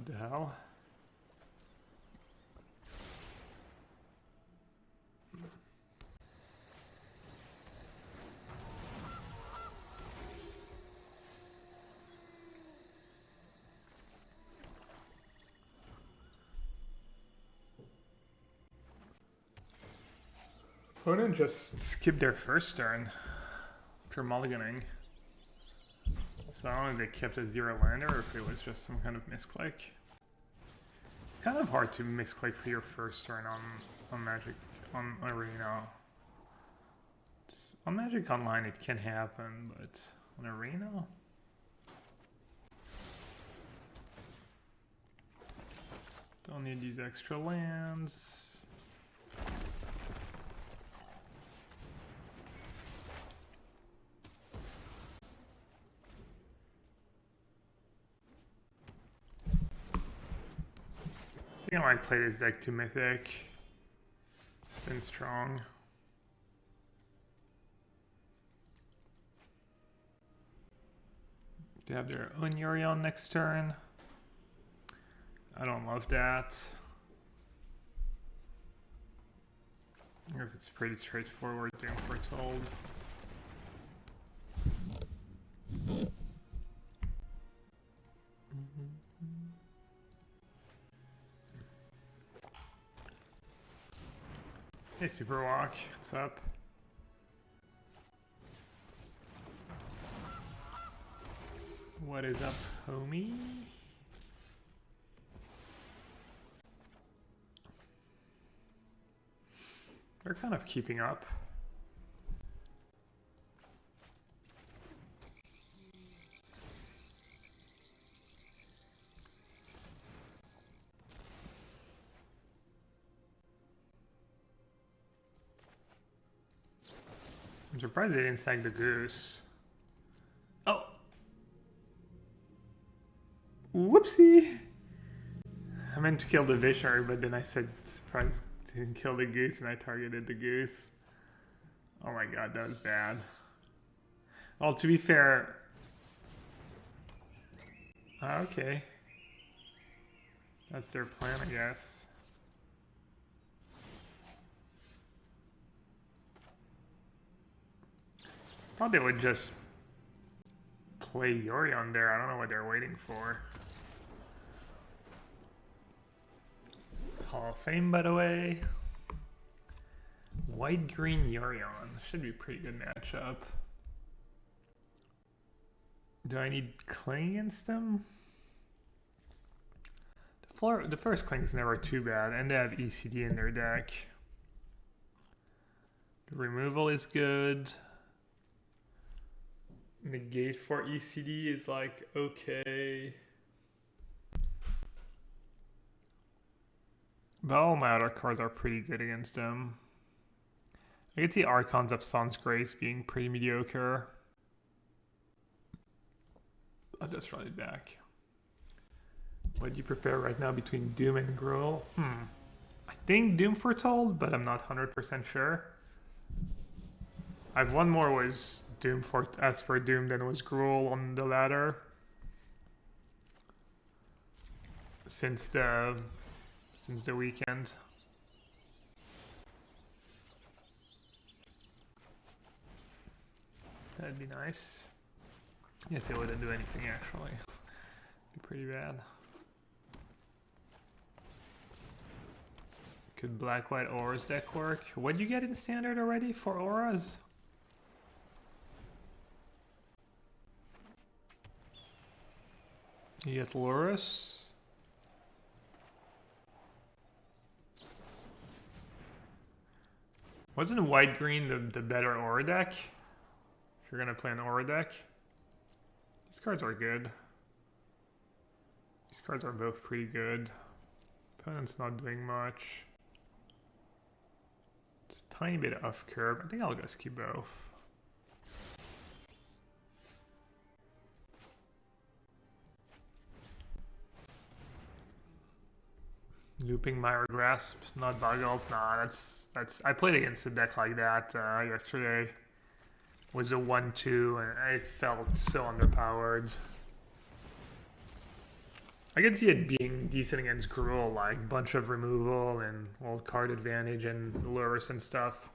the hell? Opponent just skipped their first turn after mulliganing. So I don't know if they kept a 0 lander or if it was just some kind of misclick. It's kind of hard to misclick for your first turn on Magic, on Arena. On Magic Online it can happen, but on Arena? Don't need these extra lands. I think I might play this deck to Mythic. It's been strong. They have their own Yorion next turn. I don't love that. I guess it's pretty straightforward, Doom Foretold. Hey, Superwalk, what's up? What is up, homie? They're kind of keeping up. I'm surprised they didn't sack the goose. Oh! Whoopsie! I meant to kill the Vishar, but then I said, surprised they didn't kill the goose, and I targeted the goose. Oh my god, that was bad. Well, to be fair... Okay. That's their plan, I guess. Thought they would just play Yorion there. I don't know what they're waiting for. Hall of Fame, by the way. White-green Yorion. Should be a pretty good matchup. Do I need Cling against them? The first Cling is never too bad, and they have ECD in their deck. The removal is good. Negate for ECD is like okay. But all my other cards are pretty good against them. I could see Archons of Sun's Grace being pretty mediocre. I'll just run it back. What do you prefer right now between Doom and Gruul? I think Doom Foretold, but I'm not 100% sure. I've one more was Doom for Esper Doom, then was Gruul on the ladder. Since the weekend. That'd be nice. Yes, it wouldn't do anything actually. Be pretty bad. Could black-white auras deck work? What do you get in standard already for auras? You get Lurus. Wasn't white-green the better aura deck? If you're gonna play an aura deck. These cards are good. These cards are both pretty good. Opponent's not doing much. It's a tiny bit off curve. I think I'll just keep both. Looping Myra Grasp, not Boggles. Nah, that's. I played against a deck like that yesterday. Was a 1-2 and I felt so underpowered. I can see it being decent against Gruul, like bunch of removal and old card advantage and lures and stuff.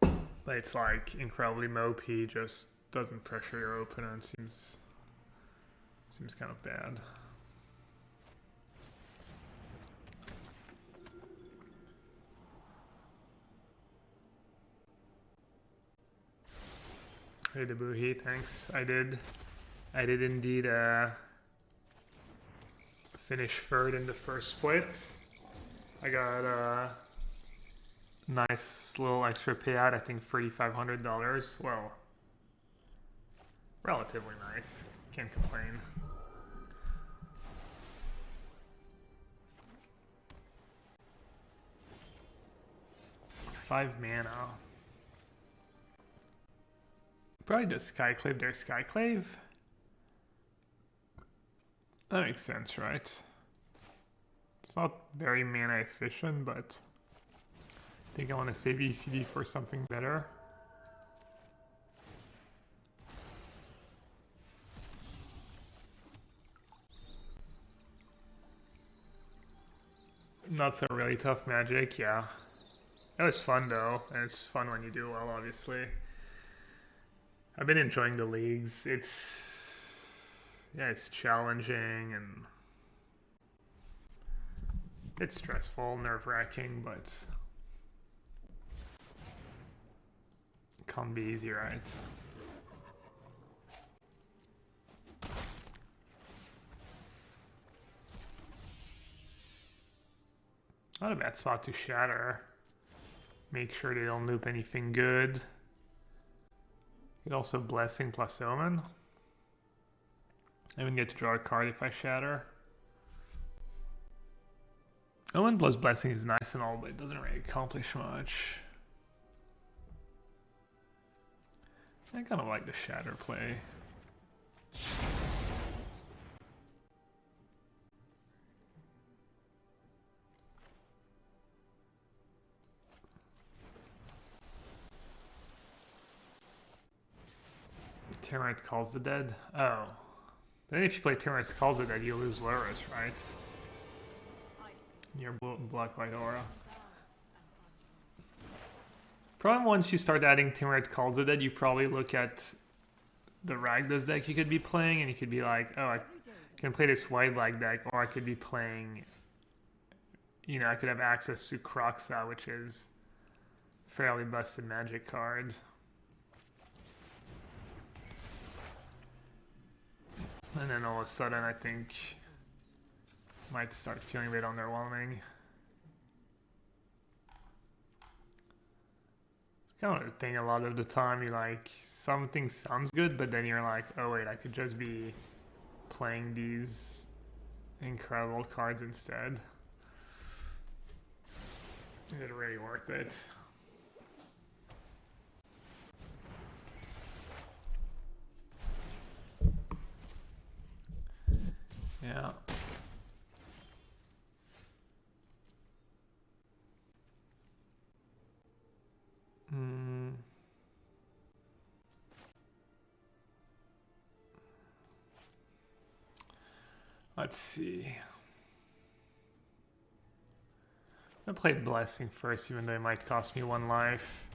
But it's like incredibly mopey, just doesn't pressure your opponent. Seems kind of bad. Hey, the Bo3, thanks. I did indeed finish third in the first split. I got a nice little extra payout, I think $3,500. Well, relatively nice. Can't complain. Five mana. Probably just Skyclave their Skyclave. That makes sense, right? It's not very mana efficient, but I think I want to save ECD for something better. Not so really tough Magic, yeah. It was fun though, and it's fun when you do well, obviously. I've been enjoying the leagues. It's challenging and it's stressful, nerve-wracking, but it can't be easy, right? Not a bad spot to shatter. Make sure they don't loop anything good. You could also Blessing plus Omen. I even get to draw a card if I shatter. Omen plus Blessing is nice and all, but it doesn't really accomplish much. I kind of like the shatter play. Terrorite Calls the Dead. Oh. Then if you play Terrorite Calls the Dead, you lose Loris, right? Your black-white aura. Probably once you start adding Terrorite Calls the Dead, you probably look at the Ragdos deck you could be playing, and you could be like, oh, I can play this white black deck, or I could be playing, you know, I could have access to Kroxa, which is a fairly busted Magic card. And then all of a sudden, I think, might start feeling a bit underwhelming. It's kind of the thing a lot of the time, you like, something sounds good, but then you're like, oh wait, I could just be playing these incredible cards instead. Is it really worth it? Yeah. Let's see. I'm gonna play Blessing first, even though it might cost me 1 life.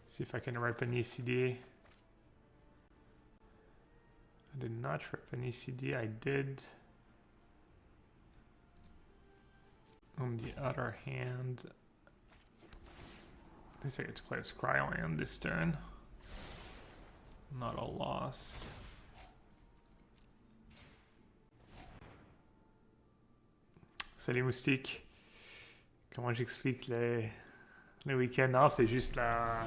See if I can rip an ECD. I did not rip an ECD, I did. On the other hand, I guess I get to play a Scryland this turn. Not all lost. Salut Moustique. Comment j'explique les week-ends? Non, c'est juste la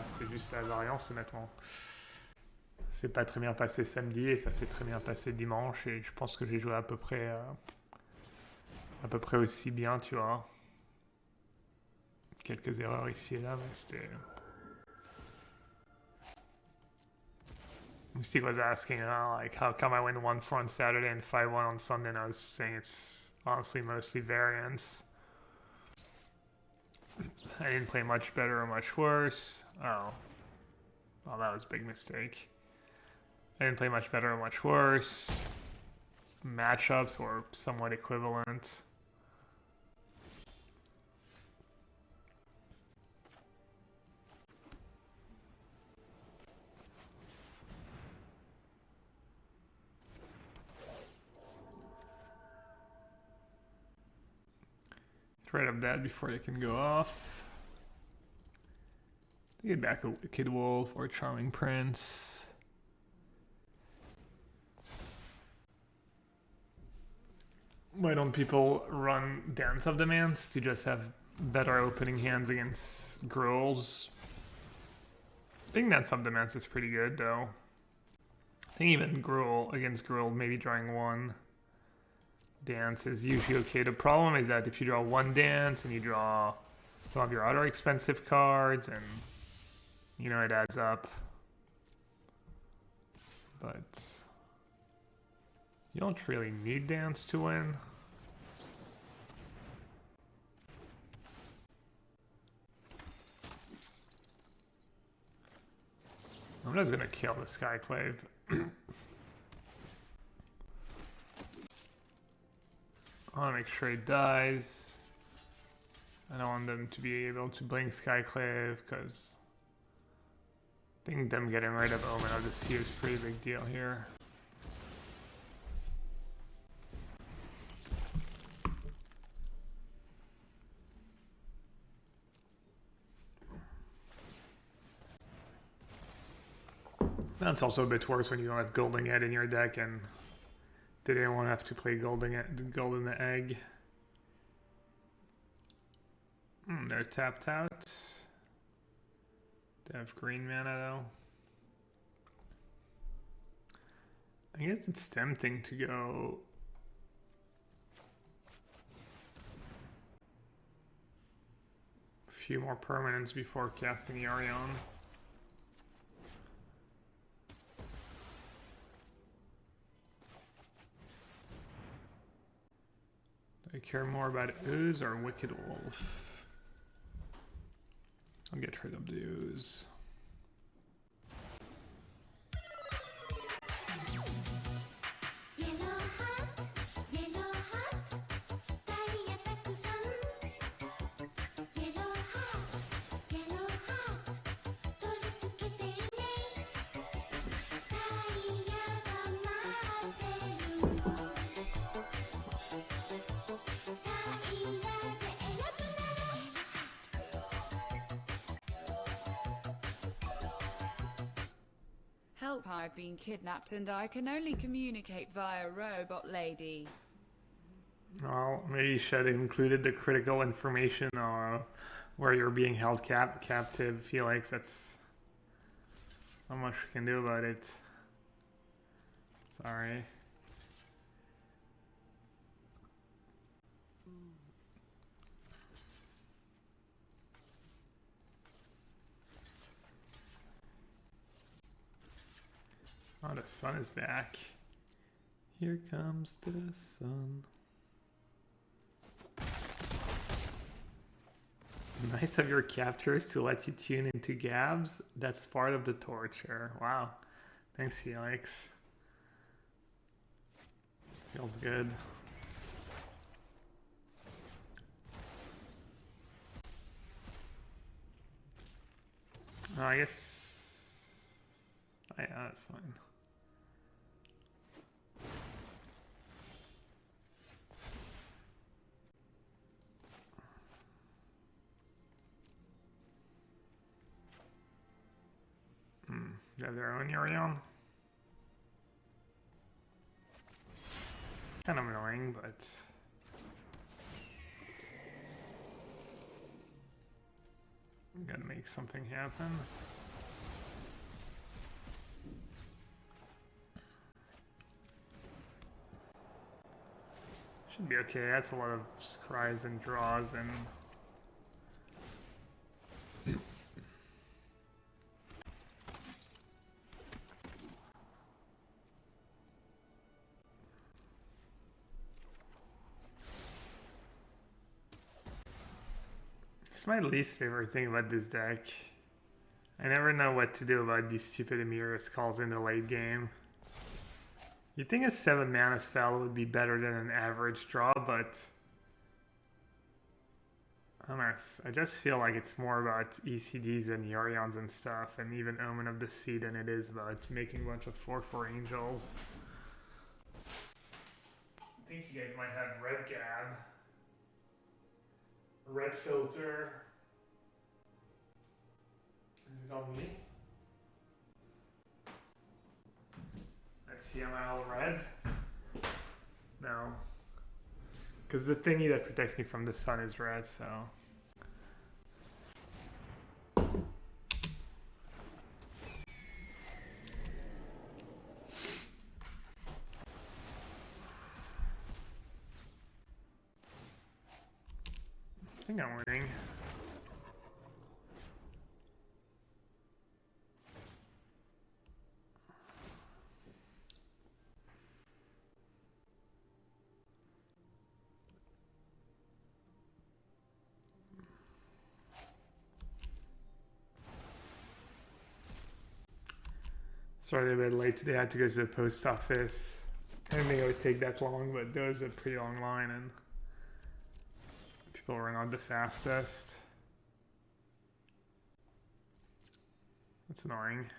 variance honnêtement. C'est pas très bien passé samedi et ça s'est très bien passé dimanche et je pense que j'ai joué à peu près aussi bien, tu vois. Quelques erreurs ici et là, mais c'était... Moustique was asking, like, how come I went 1-4 on Saturday and 5-1 on Sunday, and I was saying it's honestly mostly variance. I didn't play much better or much worse. Oh, that was a big mistake. I didn't play much better or much worse. matchups or somewhat equivalent. Get rid of that before they can go off. Get back a Wicked Wolf or Charming Prince. Why don't people run Dance of Demands to just have better opening hands against Growls? I think Dance of Demands is pretty good though. I think even Gruul against Gruul, maybe drawing one dance is usually okay. The problem is that if you draw one dance and you draw some of your other expensive cards, and you know it adds up. But you don't really need dance to win. I'm just gonna kill the Skyclave. I want to make sure he dies. I don't want them to be able to blink Skyclave because I think them getting rid of Omen of the Sea is a pretty big deal here. That's also a bit worse when you don't have Golden Head in your deck and they didn't want to have to play Golden Egg. They're tapped out. They have green mana though. I guess it's tempting to go a few more permanents before casting Yarion. I care more about Ooze or Wicked Wolf. I'll get rid of the Ooze. Help, I've been kidnapped and I can only communicate via robot lady. Well, maybe you should have included the critical information where you're being held captive, Felix. That's not much we can do about it. Sorry. Oh, the sun is back. Here comes the sun. Nice of your captors to let you tune into Gabs. That's part of the torture. Wow. Thanks, Felix. Feels good. Oh, I guess... Oh, yeah, that's fine. They have their own Yorion. Kind of annoying, but gotta make something happen. Should be okay. That's a lot of scries and draws and it's my least favorite thing about this deck. I never know what to do about these stupid Emiris calls in the late game. You'd think a 7 mana spell would be better than an average draw, but I don't know, I just feel like it's more about ECDs and Yorions and stuff, and even Omen of the Sea than it is about making a bunch of 4/4 angels. I think you guys might have red Gab, red filter. Is it on me? Let's see, am I all red? No. Because the thingy that protects me from the sun is red, so. I think I'm winning. Sorry, a bit late today. I had to go to the post office. I didn't think it would take that long, but there was a pretty long line and people were not the fastest. That's annoying.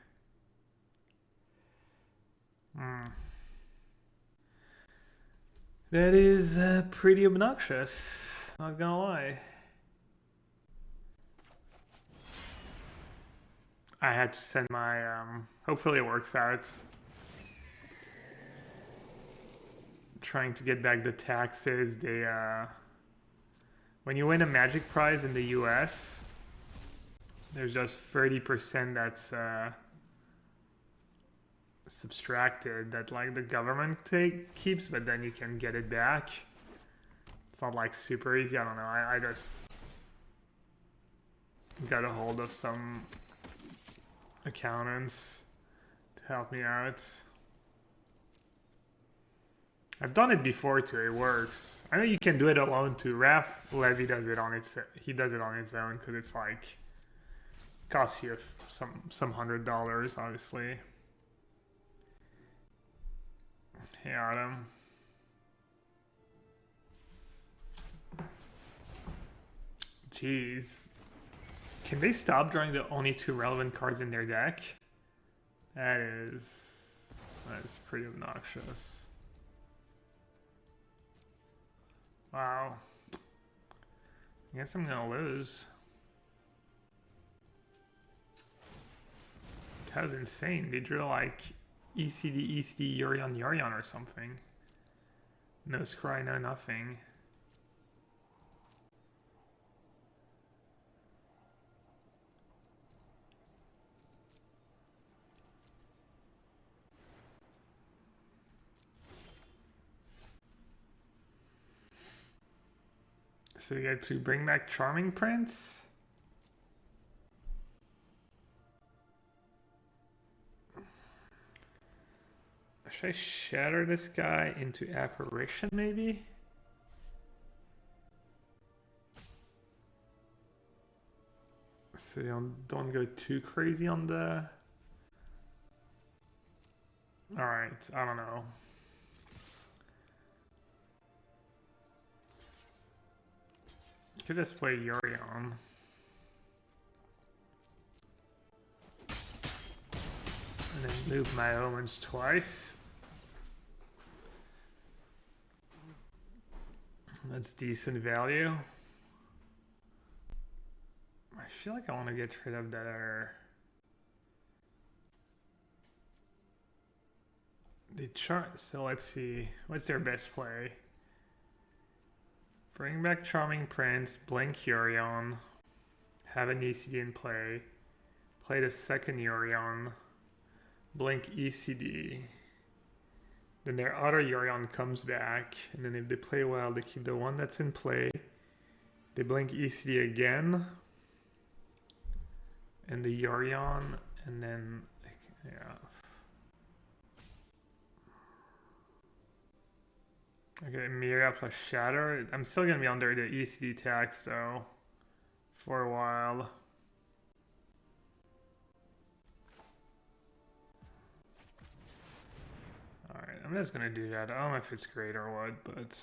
That is pretty obnoxious, not gonna lie. I had to send my, hopefully it works out. Trying to get back the taxes. They, when you win a Magic prize in the US, there's just 30% that's subtracted that like the government keeps, but then you can get it back. It's not like super easy. I don't know. I just got a hold of some accountants to help me out. I've done it before too. It works. I know you can do it alone too. Raph Levy does it on its. He does it on his own because it's like costs you some $100, obviously. Hey Adam. Jeez. Can they stop drawing the only 2 relevant cards in their deck? That is pretty obnoxious. Wow. I guess I'm gonna lose. That was insane. They drew like ECD, Yorion, or something. No scry, no nothing. So you get to bring back Charming Prince? Should I shatter this guy into Apparition, maybe? So you don't go too crazy on the... Alright, I don't know. Could just play Yorion. And then move my omens twice. That's decent value. I feel like I want to get rid of that other... So let's see. What's their best play? Bring back Charming Prince, blink Yorion, have an ECD in play, play the second Yorion, blink ECD, then their other Yorion comes back, and then if they play well, they keep the one that's in play, they blink ECD again, and the Yorion, and then, yeah. Okay, Myria plus Shatter. I'm still gonna be under the ECD tax though for a while. Alright, I'm I'm just gonna do that. I don't know if it's great or what, but...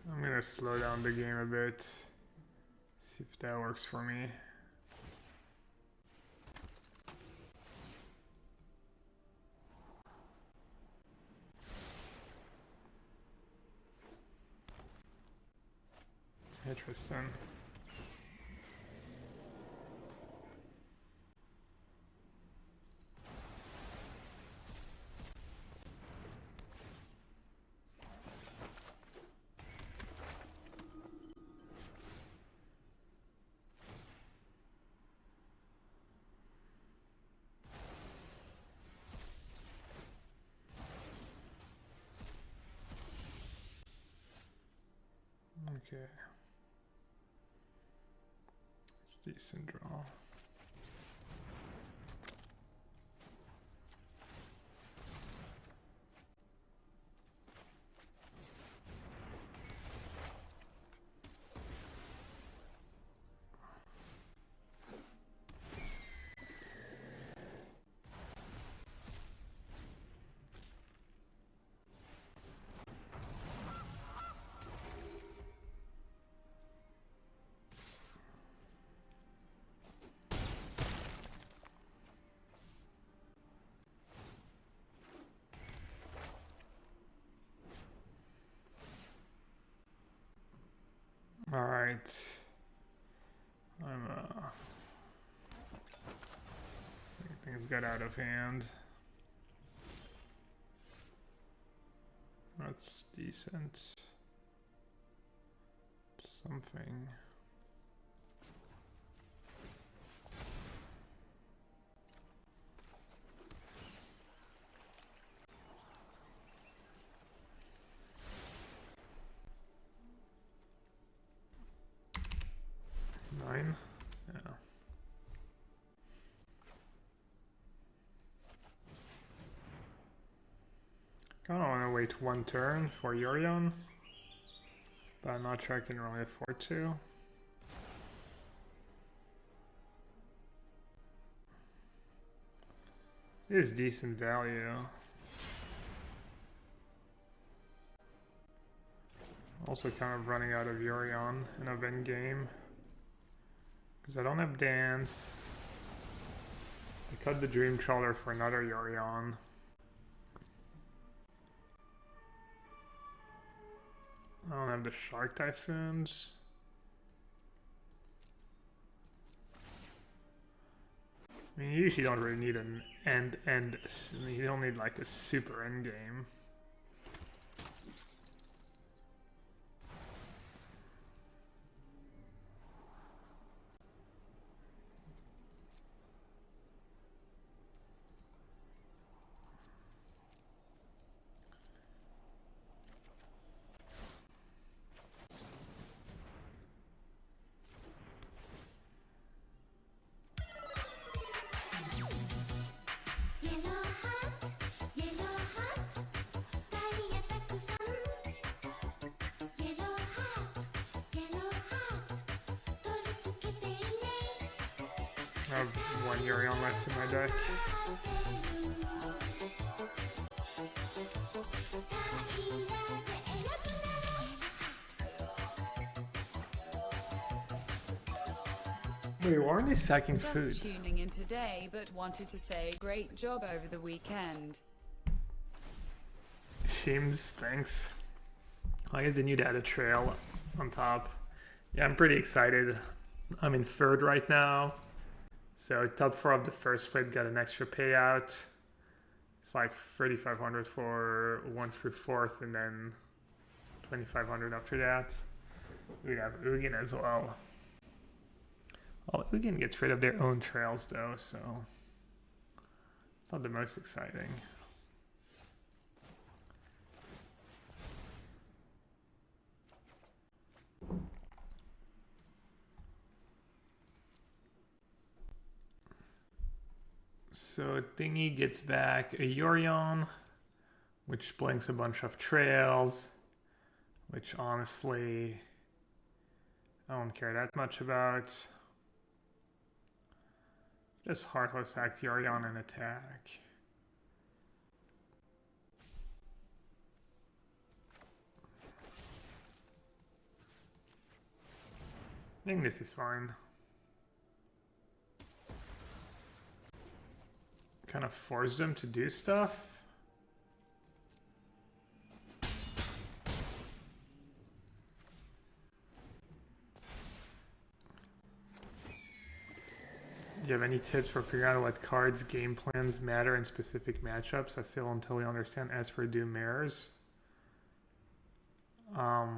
I'm gonna slow down the game a bit. See if that works for me. Interesting. Okay. It's decent draw. All right. Things got out of hand. That's decent. Something. Nine. Yeah. Kinda wanna wait one turn for Yorion, but I'm not sure I can really afford to. It is decent value. Also kind of running out of Yorion in a Ven game. Because I don't have Dance. I cut the Dream Trawler for another Yorion. I don't have the Shark Typhoons. I mean, you usually don't really need an end. You don't need like a super end game. I have one Yorion left in my deck. Wait, why aren't they sacking food? Just tuning in today, but wanted to say great job over the weekend. Shims, thanks. I guess they need to add a trail on top. Yeah, I'm pretty excited. I'm in third right now. So top 4 of the first split got an extra payout. It's like 3,500 for 1 through 4th, and then 2,500 after that. We have Ugin as well. Well, Ugin gets rid of their own trails though, so it's not the most exciting. So Thingy gets back a Yorion, which blinks a bunch of trails, which honestly I don't care that much about. Just Heartless Act Fury on an attack. I think this is fine. Kind of force them to do stuff. Do you have any tips for figuring out what cards' game plans matter in specific matchups? I still don't totally understand Esper Doom Mirrors. Not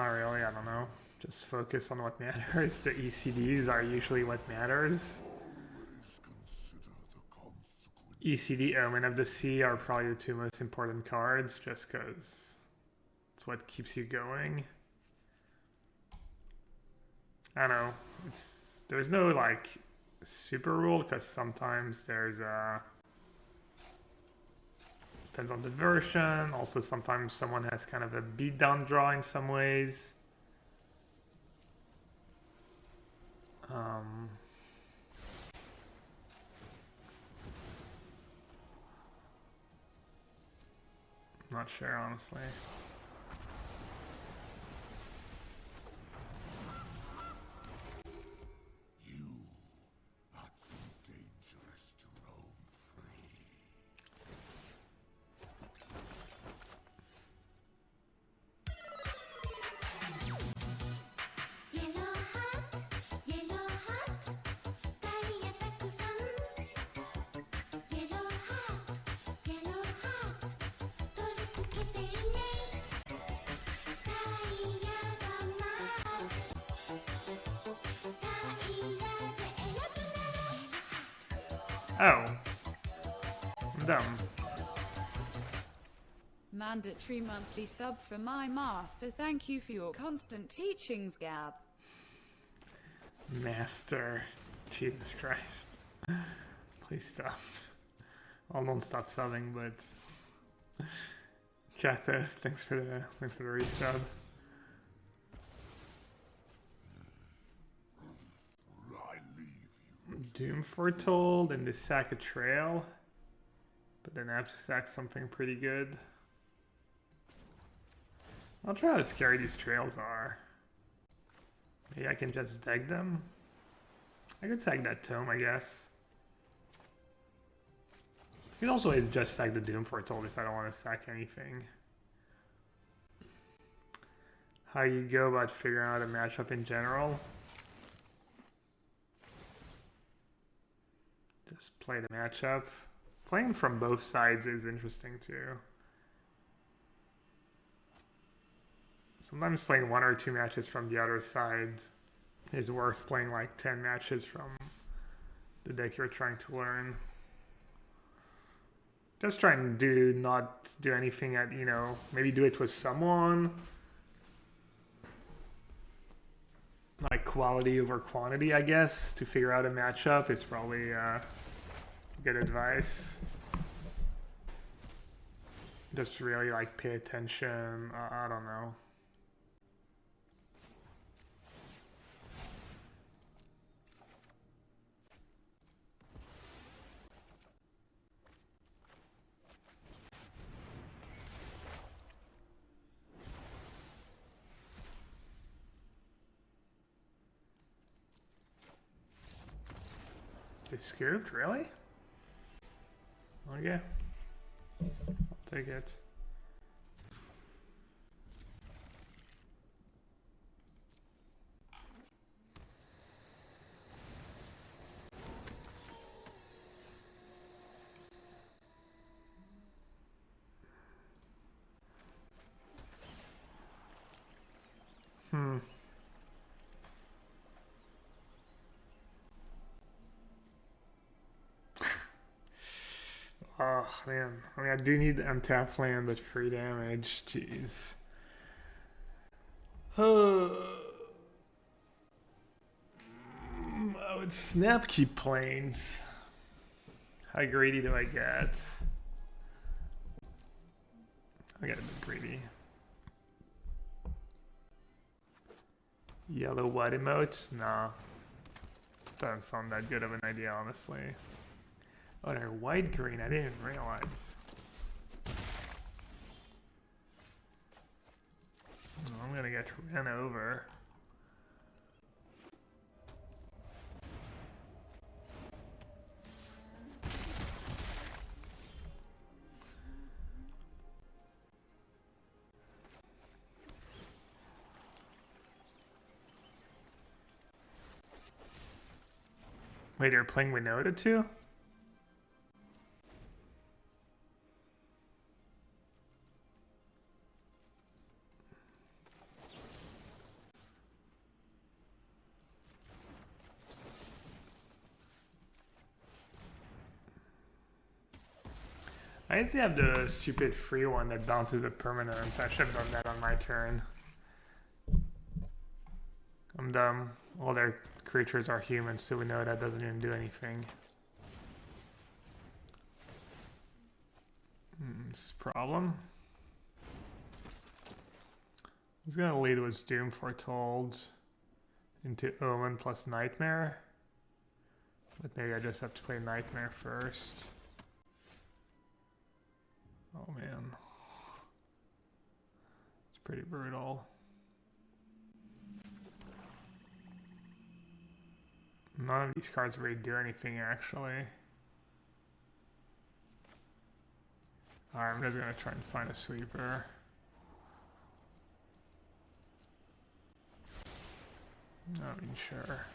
really, I don't know. Just focus on what matters. The ECDs are usually what matters. ECD, Omen of the Sea are probably the two most important cards, just because it's what keeps you going. I don't know. There's no like super rule, because sometimes there's depends on the version. Also, sometimes someone has kind of a beatdown draw in some ways. Not sure, honestly. Oh. I'm dumb. Mandatory monthly sub for my master. Thank you for your constant teachings, Gab. Master. Jesus Christ. Please stop. I won't stop subbing, but Kathos, thanks for the resub. Doom Foretold and the sack a trail, but then abstract something pretty good. I'll try how scary these trails are. Maybe I can just deck them. I could sack that tome, I guess. You can also always just sack the Doom Foretold if I don't want to sack anything. How you go about figuring out a matchup in general? Just play the matchup. Playing from both sides is interesting too. Sometimes playing 1 or 2 matches from the other side is worth playing like 10 matches from the deck you're trying to learn. Just try and not do anything at, you know, maybe do it with someone. Like quality over quantity, I guess, to figure out a matchup is probably good advice. Just really like pay attention. I don't know. It's scooped, really? Okay. I'll take it. Oh man, I mean I do need untapped land, but free damage, jeez. I would snap keep planes. How greedy do I get? I got a bit greedy. Yellowhat emotes? Nah. Doesn't sound that good of an idea, honestly. Oh, they're white green. I didn't even realize. I'm gonna get ran over. Wait, you're playing Winota too? I used to have the stupid free one that bounces a permanent. I should have done that on my turn. I'm dumb. All their creatures are humans, so we know that doesn't even do anything. This problem. He's gonna lead with Doom Foretold into Omen plus Nightmare. But maybe I just have to play Nightmare first. Oh man. It's pretty brutal. None of these cards really do anything actually. Alright, I'm just gonna try and find a sweeper. Not even sure.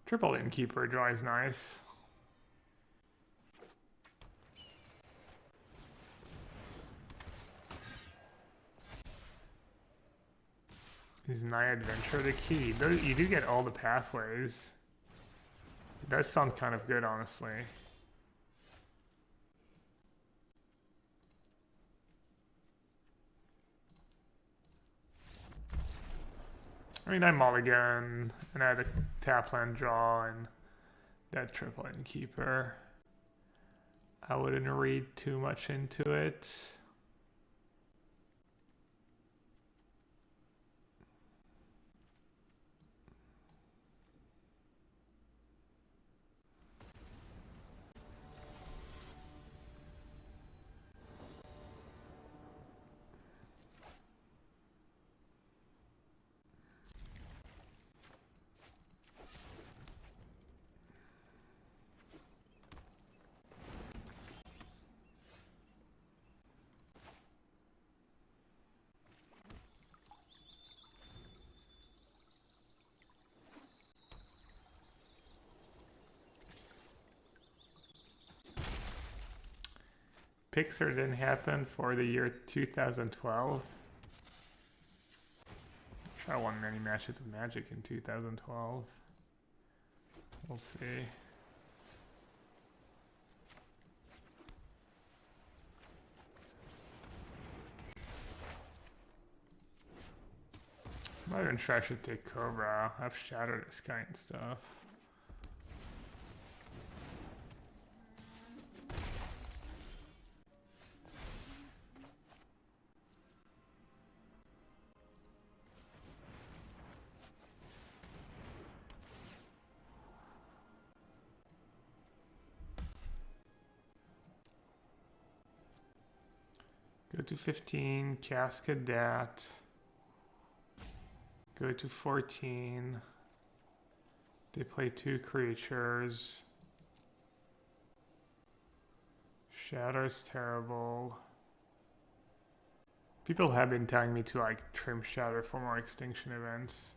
Triple Innkeeper draw is nice. Is Night Adventure the key? You do get all the pathways. It does sound kind of good, honestly. I mean, I mulligan, and I had a tapland draw, and that triple Innkeeper. I wouldn't read too much into it. Pixar didn't happen for the year 2012. I won many matches of Magic in 2012. We'll see. I'm not even sure I should take Cobra. I've shattered this kind of stuff. Go to 15, cast Cadet. Go to 14. They play 2 creatures. Shatter's terrible. People have been telling me to like trim Shatter for more extinction events.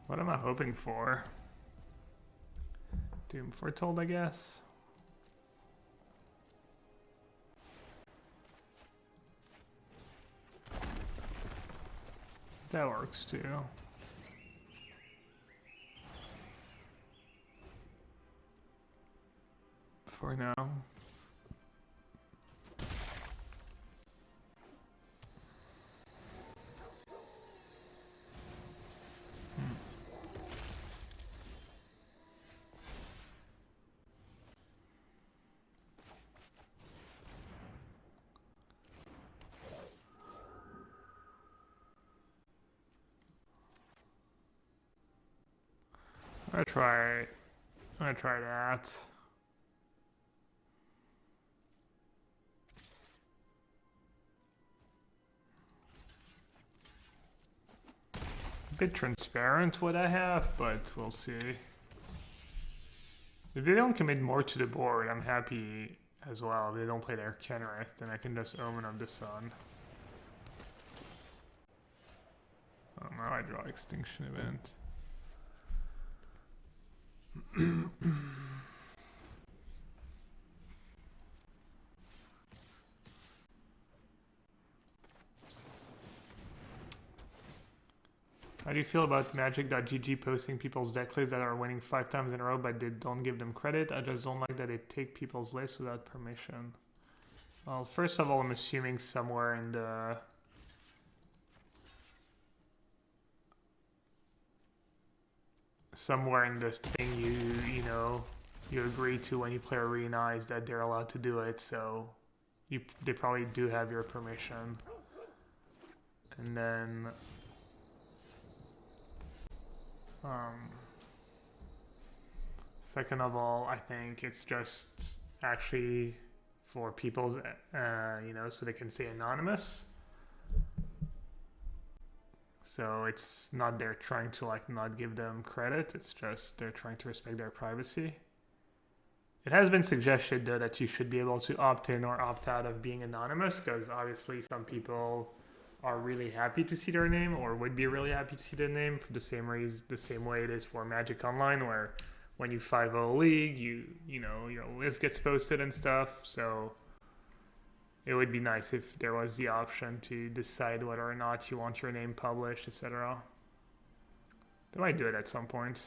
What am I hoping for? Doom Foretold, I guess. That works too. for now. I'm gonna try that. A bit transparent what I have, but we'll see. If they don't commit more to the board, I'm happy as well. If they don't play their Kenrith, then I can just Omen of the Sun. Oh, now I draw Extinction Event. How do you feel about Magic.gg posting people's deck lists that are winning 5 times in a row but they don't give them credit? I just don't like that they take people's lists without permission. Well, first of all, I'm assuming somewhere in the... somewhere in this thing you know, you agree to when you play Arena is that they're allowed to do it, so they probably do have your permission. And then... second of all, I think it's just actually for people's, you know, so they can stay anonymous. So it's not they're trying to like not give them credit, it's just they're trying to respect their privacy. It has been suggested though that you should be able to opt in or opt out of being anonymous, because obviously some people are really happy to see their name or would be really happy to see their name for the same reason, the same way it is for Magic Online, where when you 5-0 a league, you know, your list gets posted and stuff. So it would be nice if there was the option to decide whether or not you want your name published, etc. They might do it at some point.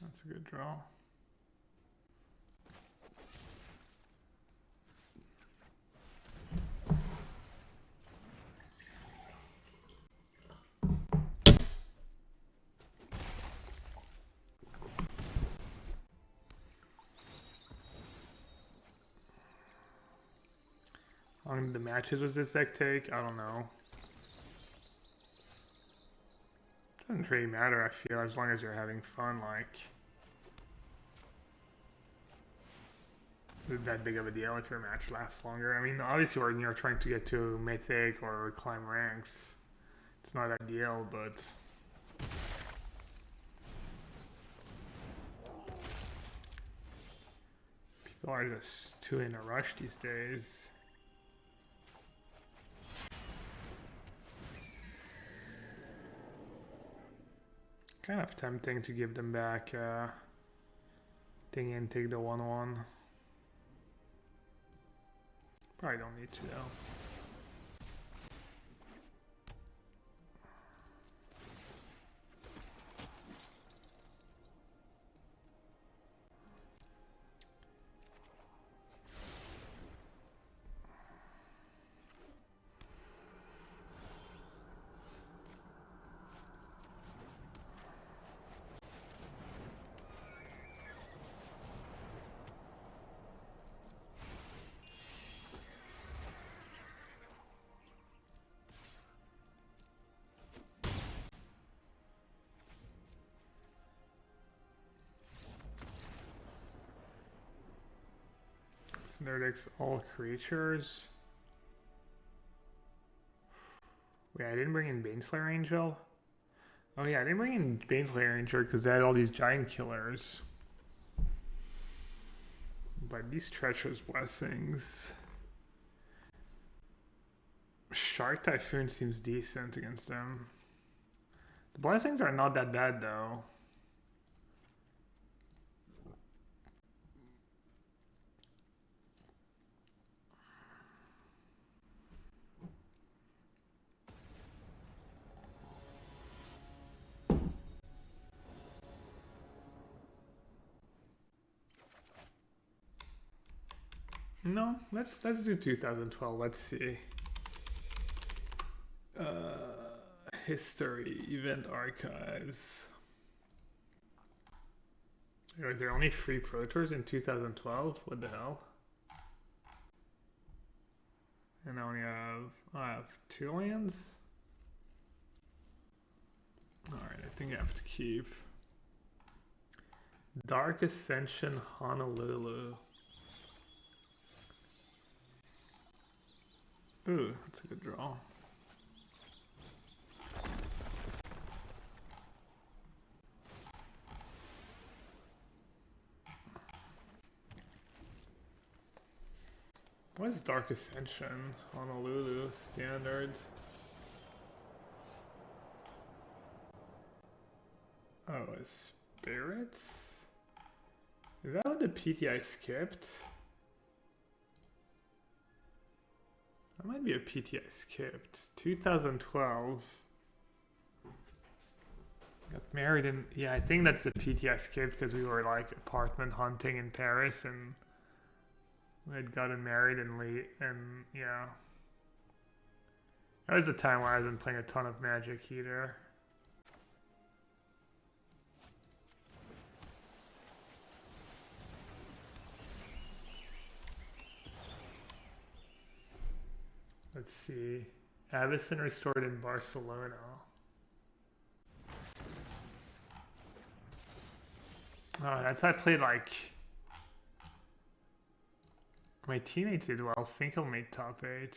That's a good draw. How long did the matches was this deck take? I don't know. Doesn't really matter, I feel, as long as you're having fun, like... Isn't that big of a deal if your match lasts longer? I mean, obviously when you're trying to get to Mythic or climb ranks, it's not ideal, but... People are just too in a rush these days. Kind of tempting to give them back thing and take the 1/1. Probably don't need to though. Nerdex all creatures. Wait, I didn't bring in Baneslayer Angel? Oh yeah, I didn't bring in Baneslayer Angel because they had all these giant killers. But these Treacherous Blessings... Shark Typhoon seems decent against them. The blessings are not that bad though. No, let's do 2012. Let's see. History, event archives. Is there only 3 Pro Tours in 2012? What the hell? And I have 2 lands? Alright, I think I have to keep Dark Ascension Honolulu. Ooh, that's a good draw. What is Dark Ascension? Honolulu, standard. Oh, it's spirits? Is that what the PT I skipped? That might be a PT I skipped. 2012. Got married in... Yeah, I think that's the PT I skipped because we were like apartment hunting in Paris and we had gotten married and yeah. That was a time where I wasn't playing a ton of Magic either. Let's see. Avison restored in Barcelona. Oh, that's I played like... My teammates did well. Finkel made top 8.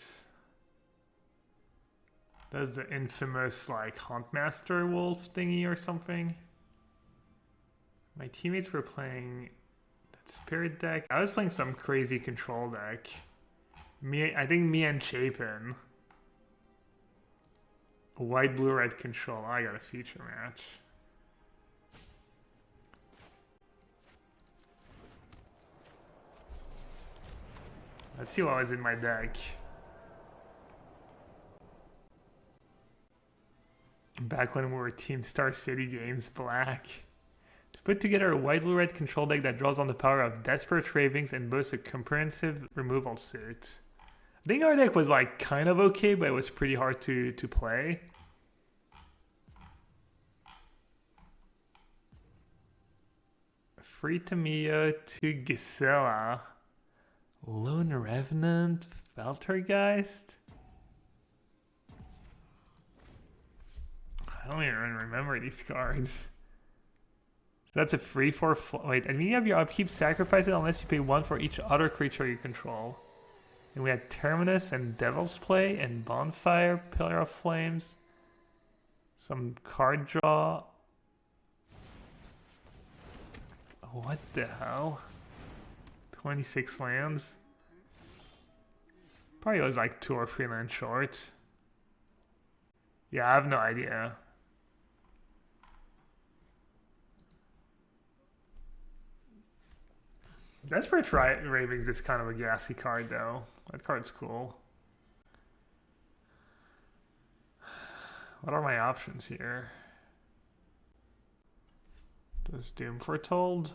That's the infamous like Huntmaster Wolf thingy or something. My teammates were playing that Spirit deck. I was playing some crazy control deck. I think me and Chapin. White, blue, red control. I got a feature match. Let's see what was in my deck. Back when we were Team Star City Games Black. To put together a white, blue, red control deck that draws on the power of Desperate Ravings and boasts a comprehensive removal suit. I think our deck was like kind of okay, but it was pretty hard to play. Free Tamiya to Gisela. Lone Revenant, Feltergeist? I don't even remember these cards. So that's a free for... Wait, and you have your upkeep, sacrifice it unless you pay 1 for each other creature you control. And we had Terminus and Devil's Play and Bonfire, Pillar of Flames. Some card draw. What the hell? 26 lands. Probably was like 2 or 3 lands short. Yeah, I have no idea. Desperate Ravings is kind of a gassy card though. That card's cool. What are my options here? Does Doom Foretold?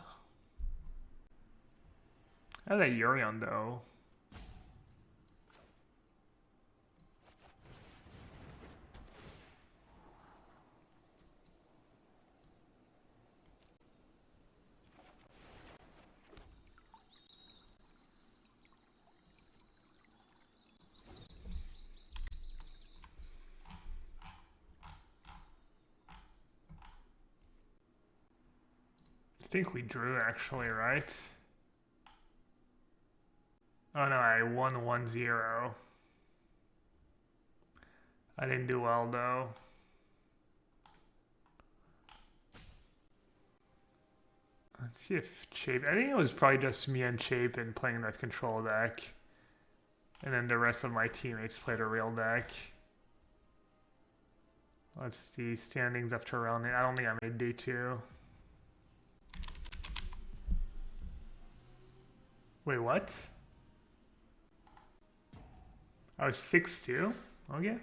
I have that Yorion though. I think we drew actually, right? Oh no, I won 1-0. I didn't do well though. Let's see if Chapin... I think it was probably just me and Chapin playing that control deck. And then the rest of my teammates played a real deck. Let's see, standings after round 8. I don't think I made day 2. Wait, what? I was 6-2? Okay.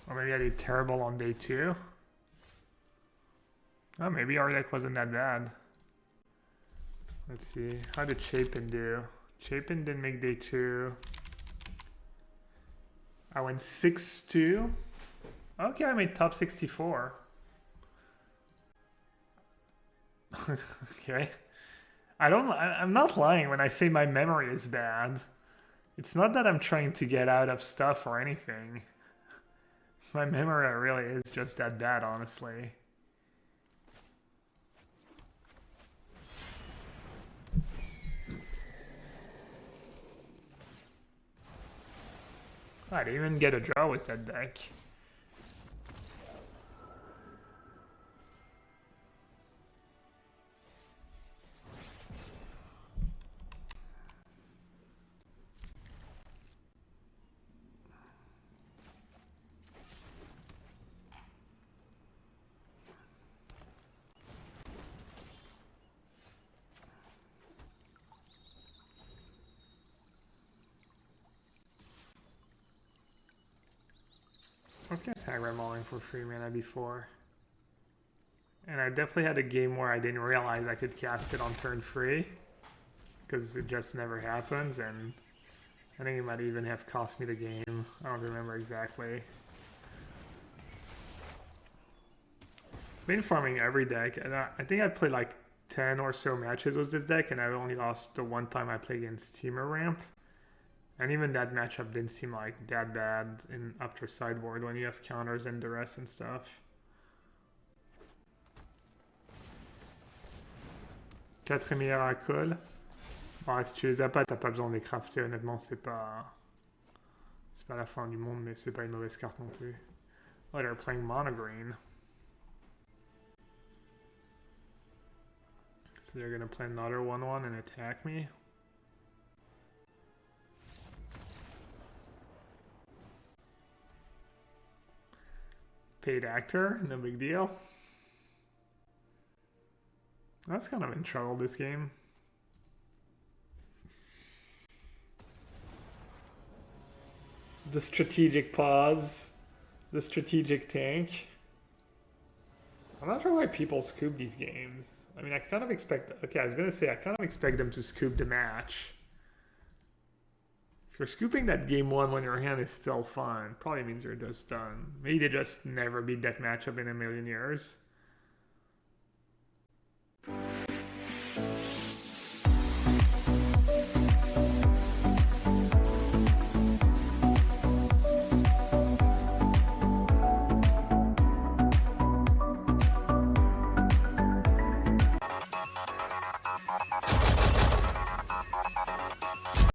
Or maybe I did terrible on day 2. Oh, maybe our deck wasn't that bad. Let's see. How did Chapin do? Chapin didn't make day 2. I went 6-2. Okay, I made top 64. Okay. I'm not lying when I say my memory is bad. It's not that I'm trying to get out of stuff or anything. My memory really is just that bad, honestly. I didn't even get a draw with that deck. I guess I ran mauling for 3 mana before. And I definitely had a game where I didn't realize I could cast it on turn 3. Because it just never happens, and I think it might even have cost me the game. I don't remember exactly. Been farming every deck, and I think I played like 10 or so matches with this deck, and I only lost the one time I played against Teamer Ramp. And even that matchup didn't seem like that bad after sideboard when you have counters and duress and stuff. Quatrième alcool. Bon, si tu les as pas, t'as pas besoin de les crafter. Honnêtement, c'est pas la fin du monde, mais c'est pas une mauvaise carte non plus. Oh, they're playing mono green. So they're gonna play another 1/1 and attack me. Paid actor, no big deal. That's kind of in trouble this game. The strategic pause, the strategic tank. I'm not sure why people scoop these games. I mean, I kind of expect, okay, I was gonna say, I kind of expect them to scoop the match. If you're scooping that game 1 when your hand is still fine, probably means you're just done. Maybe they just never beat that matchup in a million years.